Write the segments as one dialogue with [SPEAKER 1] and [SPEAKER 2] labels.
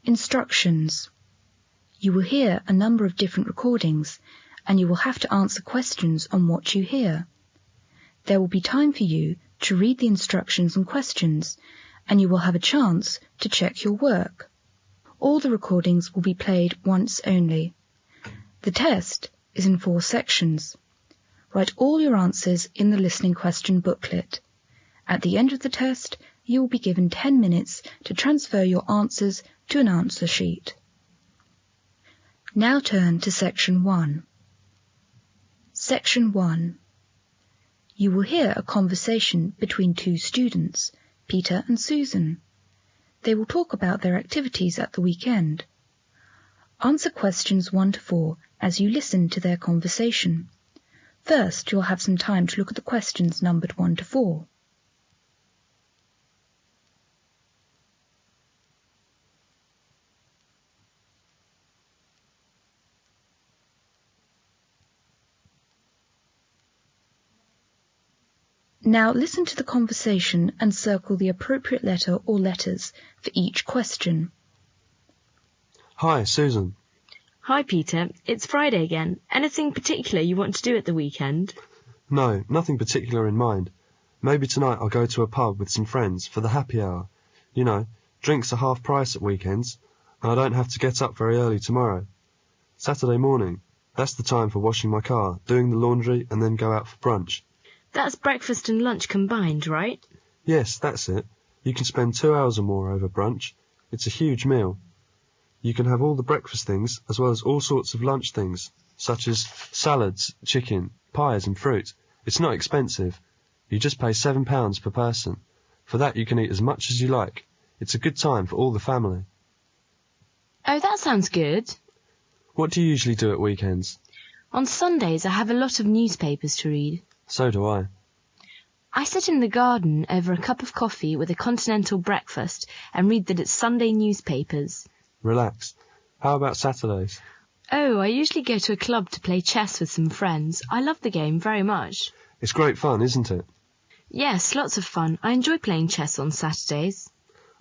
[SPEAKER 1] Instructions. You will hear a number of different recordings, and you will have to answer questions on what you hear. There will be time for you to read the instructions and questions, and you will have a chance to check your work. All the recordings will be played once only. The test is in 4 sections. Write all your answers in the listening question booklet. At the end of the test, you will be given 10 minutes to transfer your answers to an answer sheet. Now turn to Section 1. Section 1. You will hear a conversation between 2 students, Peter and Susan. They will talk about their activities at the weekend. Answer questions 1 to 4 as you listen to their conversation. First, you'll have some time to look at the questions numbered 1 to 4. Now listen to the conversation and circle the appropriate letter or letters for each question.
[SPEAKER 2] Hi, Susan.
[SPEAKER 3] Hi, Peter. It's Friday again. Anything particular you want to do at the weekend?
[SPEAKER 2] No, nothing particular in mind. Maybe tonight I'll go to a pub with some friends for the happy hour. You know, drinks are half price at weekends, and I don't have to get up very early tomorrow. Saturday morning, that's the time for washing my car, doing the laundry, and then go out for brunch.
[SPEAKER 3] That's breakfast and lunch combined, right?
[SPEAKER 2] Yes, that's it. You can spend 2 hours or more over brunch. It's a huge meal. You can have all the breakfast things as well as all sorts of lunch things, such as salads, chicken, pies and fruit. It's not expensive. You just pay £7 per person. For that you can eat as much as you like. It's a good time for all the family.
[SPEAKER 3] Oh, that sounds good.
[SPEAKER 2] What do you usually do at weekends?
[SPEAKER 3] On Sundays I have a lot of newspapers to read.
[SPEAKER 2] So do I.
[SPEAKER 3] I sit in the garden over a cup of coffee with a continental breakfast and read that it's Sunday newspapers.
[SPEAKER 2] Relax. How about Saturdays?
[SPEAKER 3] Oh, I usually go to a club to play chess with some friends. I love the game very much.
[SPEAKER 2] It's great fun, isn't it?
[SPEAKER 3] Yes, lots of fun. I enjoy playing chess on Saturdays.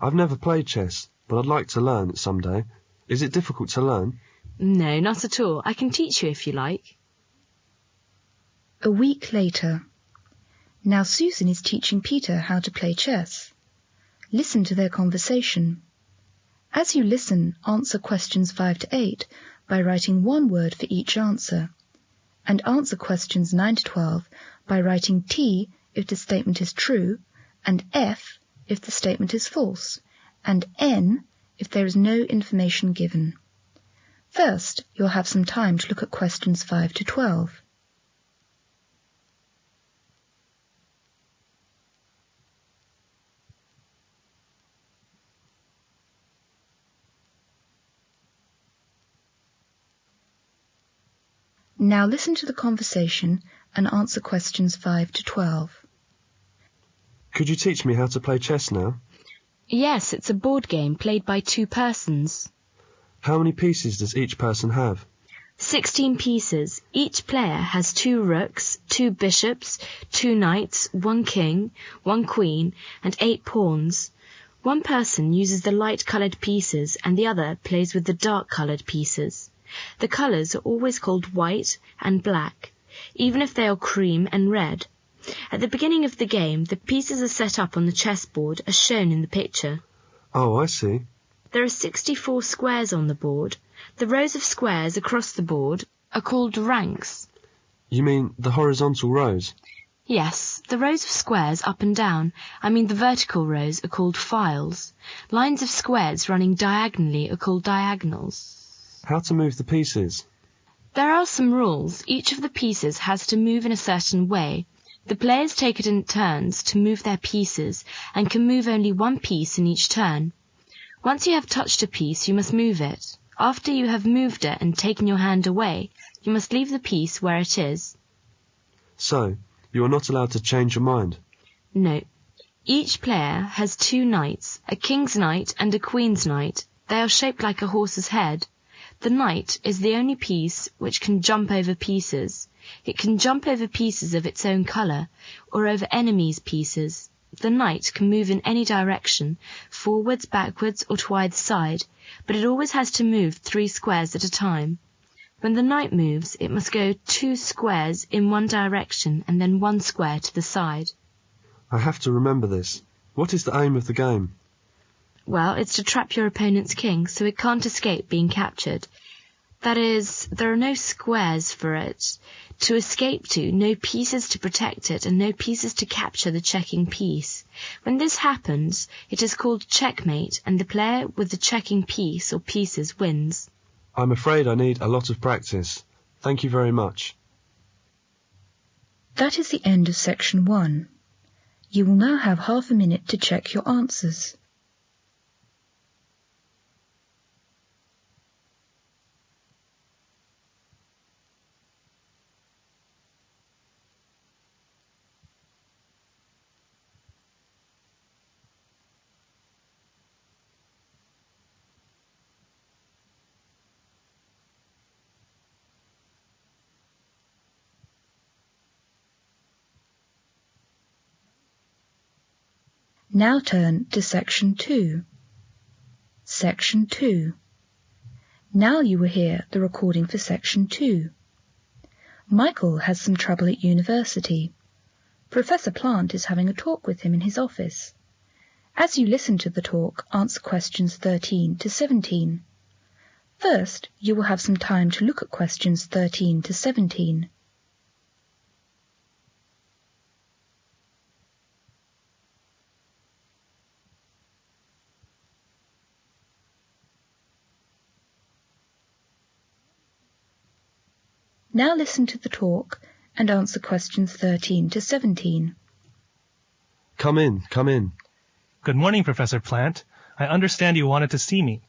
[SPEAKER 2] I've never played chess, but I'd like to learn it someday. Is it difficult to learn?
[SPEAKER 3] No, not at all. I can teach you if you like.
[SPEAKER 1] A week later. Now Susan is teaching Peter how to play chess. Listen to their conversation. As you listen, answer questions 5 to 8 by writing 1 word for each answer, and answer questions 9 to 12 by writing T if the statement is true, and F if the statement is false, and N if there is no information given. First, you'll have some time to look at questions 5 to 12. Now listen to the conversation and answer questions 5 to 12.
[SPEAKER 2] Could you teach me how to play chess now?
[SPEAKER 3] Yes, it's a board game played by 2 persons.
[SPEAKER 2] How many pieces does each person have?
[SPEAKER 3] 16 pieces. Each player has 2 rooks, 2 bishops, 2 knights, 1 king, 1 queen, and 8 pawns. One person uses the light-coloured pieces and the other plays with the dark-coloured pieces. The colours are always called white and black, even if they are cream and red. At the beginning of the game, the pieces are set up on the chessboard as shown in the picture.
[SPEAKER 2] Oh, I see.
[SPEAKER 3] There are 64 squares on the board. The rows of squares across the board are called ranks.
[SPEAKER 2] You mean the horizontal rows?
[SPEAKER 3] Yes, the rows of squares up and down, the vertical rows, are called files. Lines of squares running diagonally are called diagonals.
[SPEAKER 2] How to move the pieces?
[SPEAKER 3] There are some rules. Each of the pieces has to move in a certain way. The players take it in turns to move their pieces and can move only 1 piece in each turn. Once you have touched a piece, you must move it. After you have moved it and taken your hand away, you must leave the piece where it is.
[SPEAKER 2] So, you are not allowed to change your mind?
[SPEAKER 3] No. Each player has 2 knights, a king's knight and a queen's knight. They are shaped like a horse's head. The knight is the only piece which can jump over pieces. It can jump over pieces of its own colour, or over enemies' pieces. The knight can move in any direction, forwards, backwards, or to either side, but it always has to move 3 squares at a time. When the knight moves, it must go 2 squares in one direction and then 1 square to the side.
[SPEAKER 2] I have to remember this. What is the aim of the game?
[SPEAKER 3] Well, it's to trap your opponent's king so it can't escape being captured. That is, there are no squares for it to escape to, no pieces to protect it, and no pieces to capture the checking piece. When this happens, it is called checkmate, and the player with the checking piece or pieces wins.
[SPEAKER 2] I'm afraid I need a lot of practice. Thank you very much.
[SPEAKER 1] That is the end of section 1. You will now have half a minute to check your answers. Now turn to section 2. Section 2. Now you will hear the recording for section 2. Michael has some trouble at university. Professor Plant is having a talk with him in his office. As you listen to the talk, answer questions 13 to 17. First, you will have some time to look at questions 13 to 17. Now listen to the talk and answer questions 13 to 17.
[SPEAKER 2] Come in, come in.
[SPEAKER 4] Good morning, Professor Plant. I understand you wanted to see me.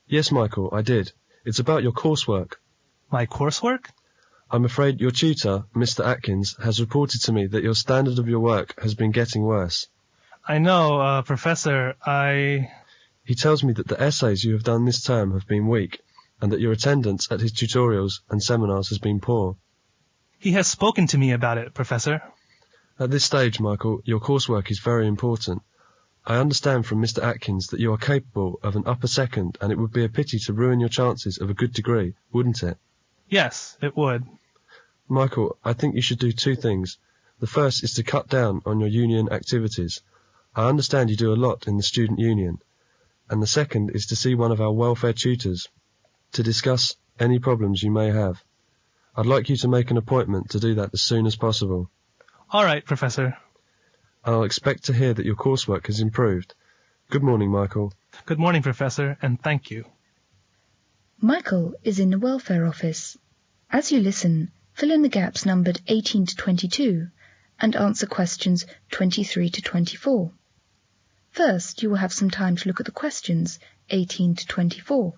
[SPEAKER 2] Yes, Michael, I did. It's about your coursework.
[SPEAKER 4] My coursework?
[SPEAKER 2] I'm afraid your tutor, Mr. Atkins, has reported to me that your standard of your work has been getting worse.
[SPEAKER 4] I know, Professor,
[SPEAKER 2] He tells me that the essays you have done this term have been weak, and that your attendance at his tutorials and seminars has been poor.
[SPEAKER 4] He has spoken to me about it, Professor.
[SPEAKER 2] At this stage, Michael, your coursework is very important. I understand from Mr. Atkins that you are capable of an upper second, and it would be a pity to ruin your chances of a good degree, wouldn't it?
[SPEAKER 4] Yes, it would.
[SPEAKER 2] Michael, I think you should do 2 things. The first is to cut down on your union activities. I understand you do a lot in the student union. And the second is to see one of our welfare tutors, to discuss any problems you may have. I'd like you to make an appointment to do that as soon as possible.
[SPEAKER 4] All right, Professor.
[SPEAKER 2] I'll expect to hear that your coursework has improved. Good morning, Michael.
[SPEAKER 4] Good morning, Professor, and thank you.
[SPEAKER 1] Michael is in the welfare office. As you listen, fill in the gaps numbered 18 to 22 and answer questions 23 to 24. First, you will have some time to look at the questions 18 to 24.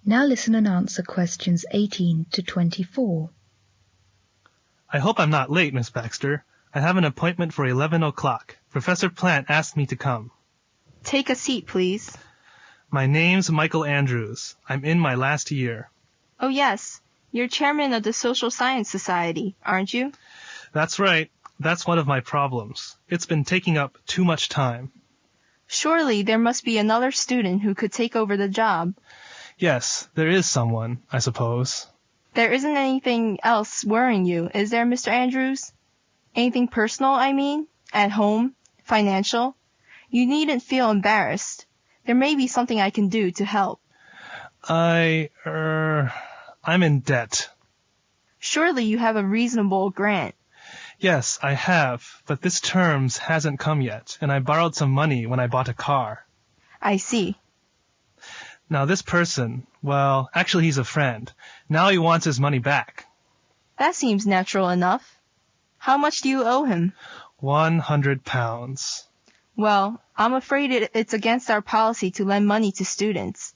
[SPEAKER 1] Now listen and answer questions 18 to 24.
[SPEAKER 4] I hope I'm not late, Miss Baxter. I have an appointment for 11 o'clock. Professor Plant asked me to come.
[SPEAKER 5] Take a seat, please.
[SPEAKER 4] My name's Michael Andrews. I'm in my last year.
[SPEAKER 5] Oh, yes. You're chairman of the Social Science Society, aren't you?
[SPEAKER 4] That's right. That's one of my problems. It's been taking up too much time.
[SPEAKER 5] Surely there must be another student who could take over the job.
[SPEAKER 4] Yes, there is someone, I suppose.
[SPEAKER 5] There isn't anything else worrying you, is there, Mr. Andrews? Anything personal, I mean? At home? Financial? You needn't feel embarrassed. There may be something I can do to help.
[SPEAKER 4] I'm in debt.
[SPEAKER 5] Surely you have a reasonable grant.
[SPEAKER 4] Yes, I have, but this term's hasn't come yet, and I borrowed some money when I bought a car.
[SPEAKER 5] I see.
[SPEAKER 4] Now this person, well, actually he's a friend. Now he wants his money back.
[SPEAKER 5] That seems natural enough. How much do you owe him?
[SPEAKER 4] £100.
[SPEAKER 5] Well, I'm afraid it's against our policy to lend money to students.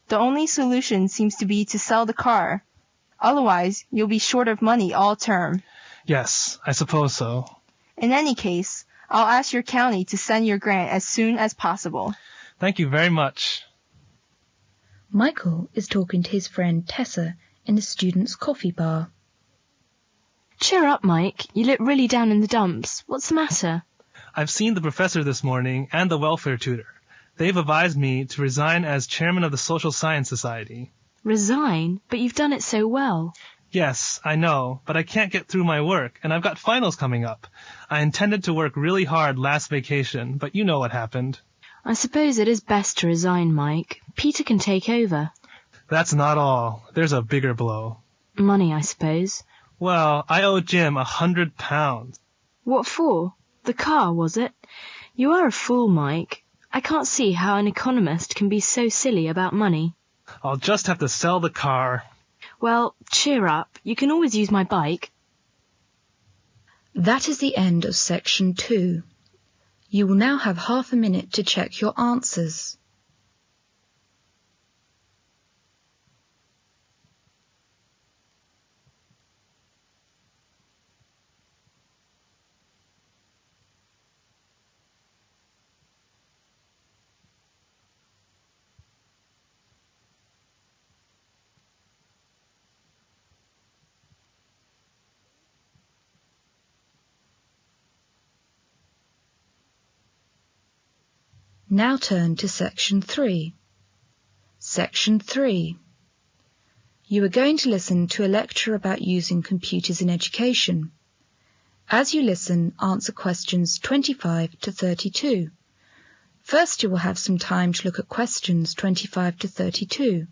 [SPEAKER 5] The only solution seems to be to sell the car. Otherwise, you'll be short of money all term.
[SPEAKER 4] Yes, I suppose so.
[SPEAKER 5] In any case, I'll ask your county to send your grant as soon as possible.
[SPEAKER 4] Thank you very much.
[SPEAKER 1] Michael is talking to his friend Tessa in the student's coffee bar.
[SPEAKER 3] Cheer up, Mike. You look really down in the dumps. What's the matter?
[SPEAKER 4] I've seen the professor this morning and the welfare tutor. They've advised me to resign as chairman of the Social Science Society.
[SPEAKER 3] Resign? But you've done it so well.
[SPEAKER 4] Yes, I know, but I can't get through my work, and I've got finals coming up. I intended to work really hard last vacation, but you know what happened.
[SPEAKER 3] I suppose it is best to resign, Mike. Peter can take over.
[SPEAKER 4] That's not all. There's a bigger blow.
[SPEAKER 3] Money, I suppose.
[SPEAKER 4] Well, I owe Jim £100.
[SPEAKER 3] What for? The car, was it? You are a fool, Mike. I can't see how an economist can be so silly about money.
[SPEAKER 4] I'll just have to sell the car.
[SPEAKER 3] Well, cheer up. You can always use my bike.
[SPEAKER 1] That is the end of section 2. You will now have half a minute to check your answers. Now turn to section 3. Section 3. You are going to listen to a lecture about using computers in education. As you listen, answer questions 25 to 32. First, you will have some time to look at questions 25 to 32.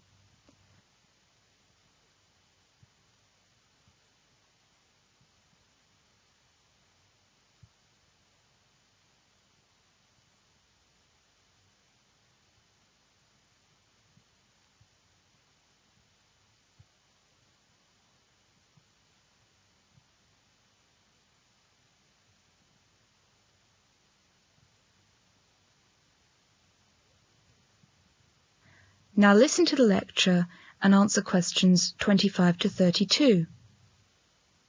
[SPEAKER 1] Now listen to the lecture and answer questions 25 to 32.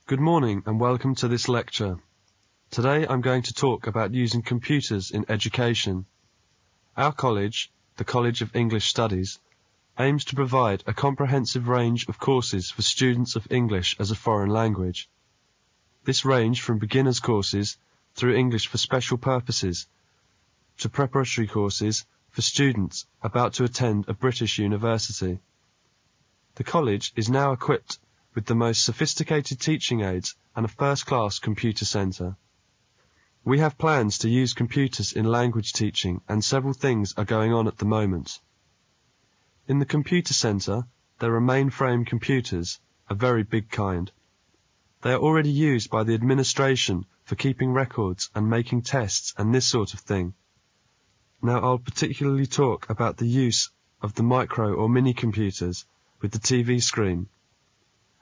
[SPEAKER 2] Good morning and welcome to this lecture. Today I'm going to talk about using computers in education. Our college, the College of English Studies, aims to provide a comprehensive range of courses for students of English as a foreign language. This range from beginners courses through English for special purposes to preparatory courses for students about to attend a British university. The college is now equipped with the most sophisticated teaching aids and a first-class computer centre. We have plans to use computers in language teaching and several things are going on at the moment. In the computer centre, there are mainframe computers, a very big kind. They are already used by the administration for keeping records and making tests and this sort of thing. Now I'll particularly talk about the use of the micro or mini computers with the TV screen.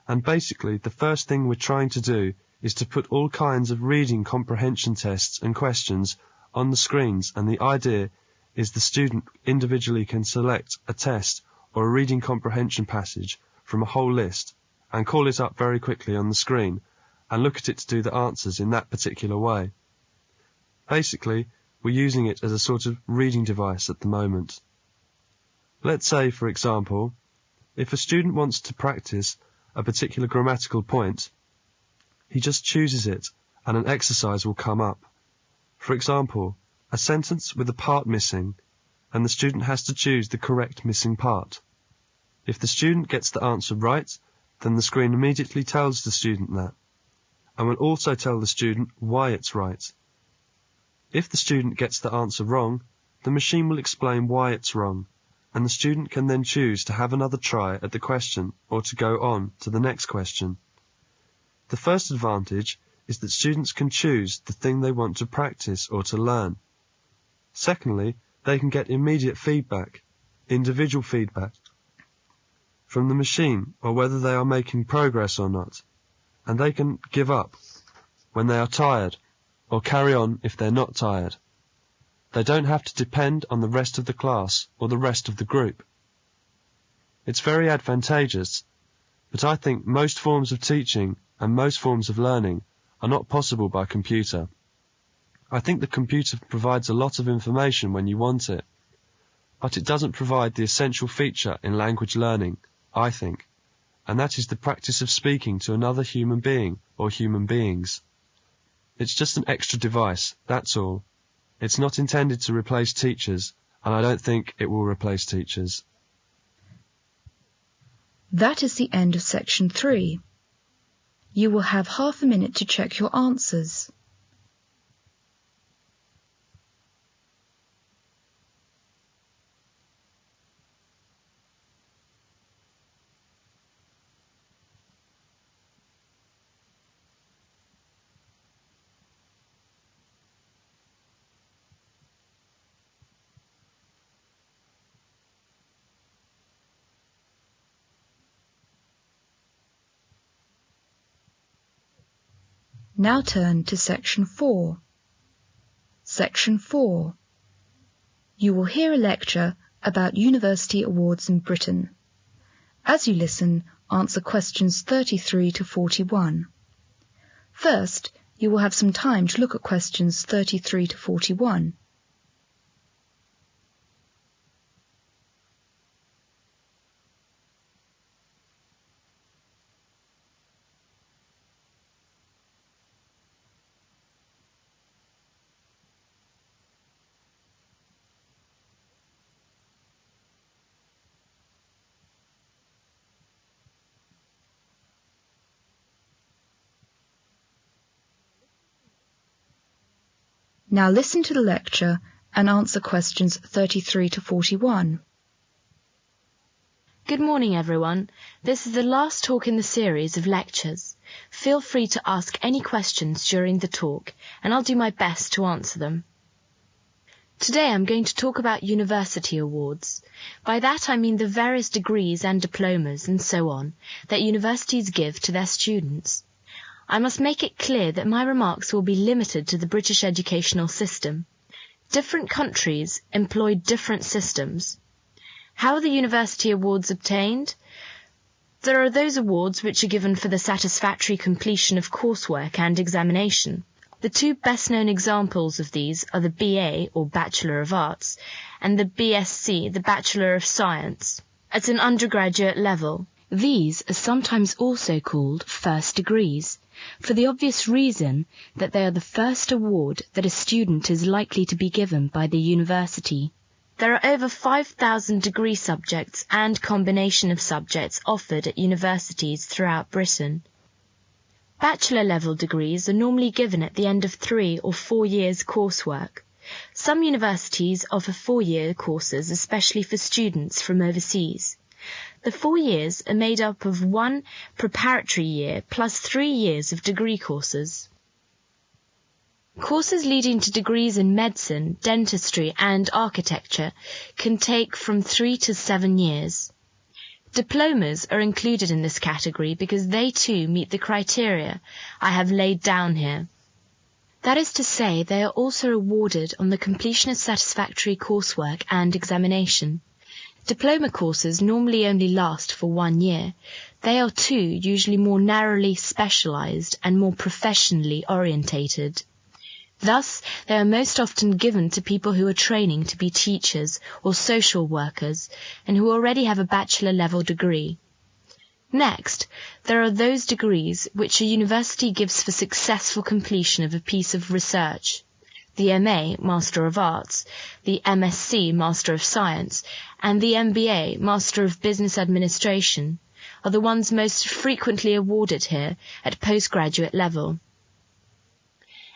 [SPEAKER 2] And basically the first thing we're trying to do is to put all kinds of reading comprehension tests and questions on the screens, and the idea is the student individually can select a test or a reading comprehension passage from a whole list and call it up very quickly on the screen and look at it to do the answers in that particular way. Basically, we're using it as a sort of reading device at the moment. Let's say, for example, if a student wants to practice a particular grammatical point, he just chooses it and an exercise will come up. For example, a sentence with a part missing, and the student has to choose the correct missing part. If the student gets the answer right, then the screen immediately tells the student that, and will also tell the student why it's right. If the student gets the answer wrong, the machine will explain why it's wrong, and the student can then choose to have another try at the question or to go on to the next question. The first advantage is that students can choose the thing they want to practice or to learn. Secondly, they can get immediate feedback, individual feedback, from the machine or whether they are making progress or not, and they can give up when they are tired or carry on if they're not tired. They don't have to depend on the rest of the class or the rest of the group. It's very advantageous, but I think most forms of teaching and most forms of learning are not possible by computer. I think the computer provides a lot of information when you want it, but it doesn't provide the essential feature in language learning, I think, and that is the practice of speaking to another human being or human beings. It's just an extra device, that's all. It's not intended to replace teachers, and I don't think it will replace teachers.
[SPEAKER 1] That is the end of section 3. You will have half a minute to check your answers. Now turn to section 4. Section 4. You will hear a lecture about university awards in Britain. As you listen, answer questions 33 to 41. First, you will have some time to look at questions 33 to 41. Now listen to the lecture and answer questions 33 to 41.
[SPEAKER 3] Good morning, everyone. This is the last talk in the series of lectures. Feel free to ask any questions during the talk, and I'll do my best to answer them. Today I'm going to talk about university awards. By that I mean the various degrees and diplomas and so on that universities give to their students. I must make it clear that my remarks will be limited to the British educational system. Different countries employ different systems. How are the university awards obtained? There are those awards which are given for the satisfactory completion of coursework and examination. The two best-known examples of these are the BA, or Bachelor of Arts, and the BSc, the Bachelor of Science, at an undergraduate level. These are sometimes also called first degrees, for the obvious reason that they are the first award that a student is likely to be given by the university. There are over 5,000 degree subjects and combination of subjects offered at universities throughout Britain. Bachelor-level degrees are normally given at the end of 3 or 4 years coursework. Some universities offer 4-year courses, especially for students from overseas. The 4 years are made up of 1 preparatory year plus 3 years of degree courses. Courses leading to degrees in medicine, dentistry and architecture can take from 3 to 7 years. Diplomas are included in this category because they too meet the criteria I have laid down here. That is to say, they are also awarded on the completion of satisfactory coursework and examination. Diploma courses normally only last for 1 year. They are too usually more narrowly specialised and more professionally orientated. Thus, they are most often given to people who are training to be teachers or social workers and who already have a bachelor-level degree. Next, there are those degrees which a university gives for successful completion of a piece of research. The MA, Master of Arts, the MSc, Master of Science, and the MBA, Master of Business Administration, are the ones most frequently awarded here at postgraduate level.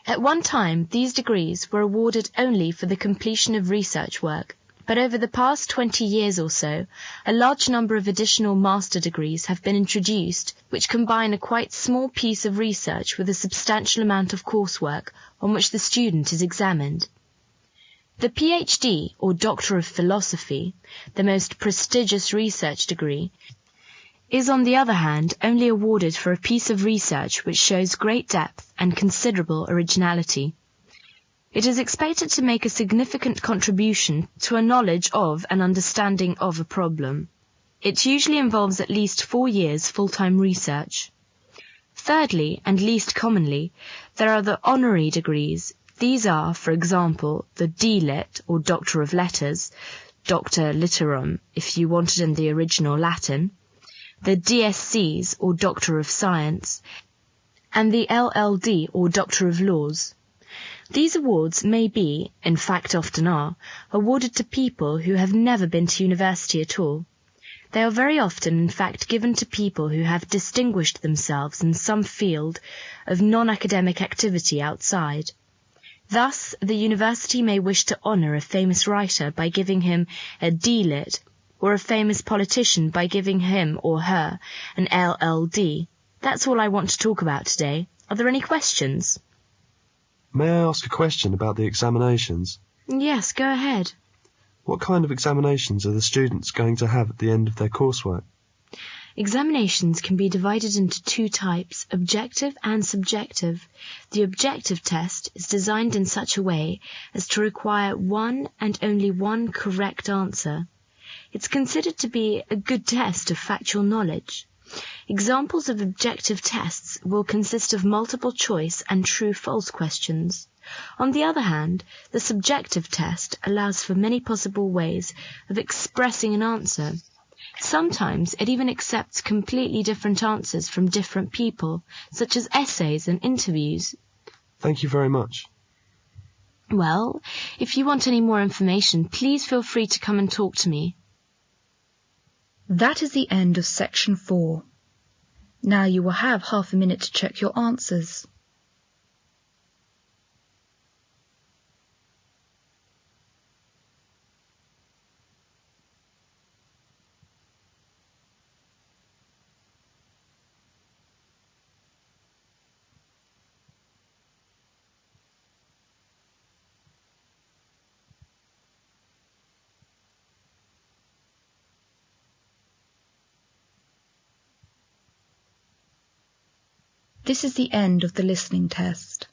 [SPEAKER 3] At one time, these degrees were awarded only for the completion of research work, but over the past 20 years or so, a large number of additional master degrees have been introduced, which combine a quite small piece of research with a substantial amount of coursework on which the student is examined. The PhD, or Doctor of Philosophy, the most prestigious research degree, is on the other hand only awarded for a piece of research which shows great depth and considerable originality. It is expected to make a significant contribution to a knowledge of and understanding of a problem. It usually involves at least 4 years full-time research. Thirdly, and least commonly, there are the honorary degrees. These are, for example, the D.Lit, or Doctor of Letters, Doctor Litterum, if you want it in the original Latin, the DSCs, or Doctor of Science, and the LLD, or Doctor of Laws. These awards may be, in fact often are, awarded to people who have never been to university at all. They are very often, in fact, given to people who have distinguished themselves in some field of non-academic activity outside. Thus, the university may wish to honour a famous writer by giving him a D.Lit, or a famous politician by giving him or her an LLD. That's all I want to talk about today. Are there any questions?
[SPEAKER 2] May I ask a question about the examinations?
[SPEAKER 3] Yes, go ahead.
[SPEAKER 2] What kind of examinations are the students going to have at the end of their coursework?
[SPEAKER 3] Examinations can be divided into two types, objective and subjective. The objective test is designed in such a way as to require one and only one correct answer. It's considered to be a good test of factual knowledge. Examples of objective tests will consist of multiple choice and true-false questions. On the other hand, the subjective test allows for many possible ways of expressing an answer. Sometimes it even accepts completely different answers from different people, such as essays and interviews.
[SPEAKER 2] Thank you very much.
[SPEAKER 3] Well, if you want any more information, please feel free to come and talk to me.
[SPEAKER 1] That is the end of section 4. Now you will have half a minute to check your answers. This is the end of the listening test.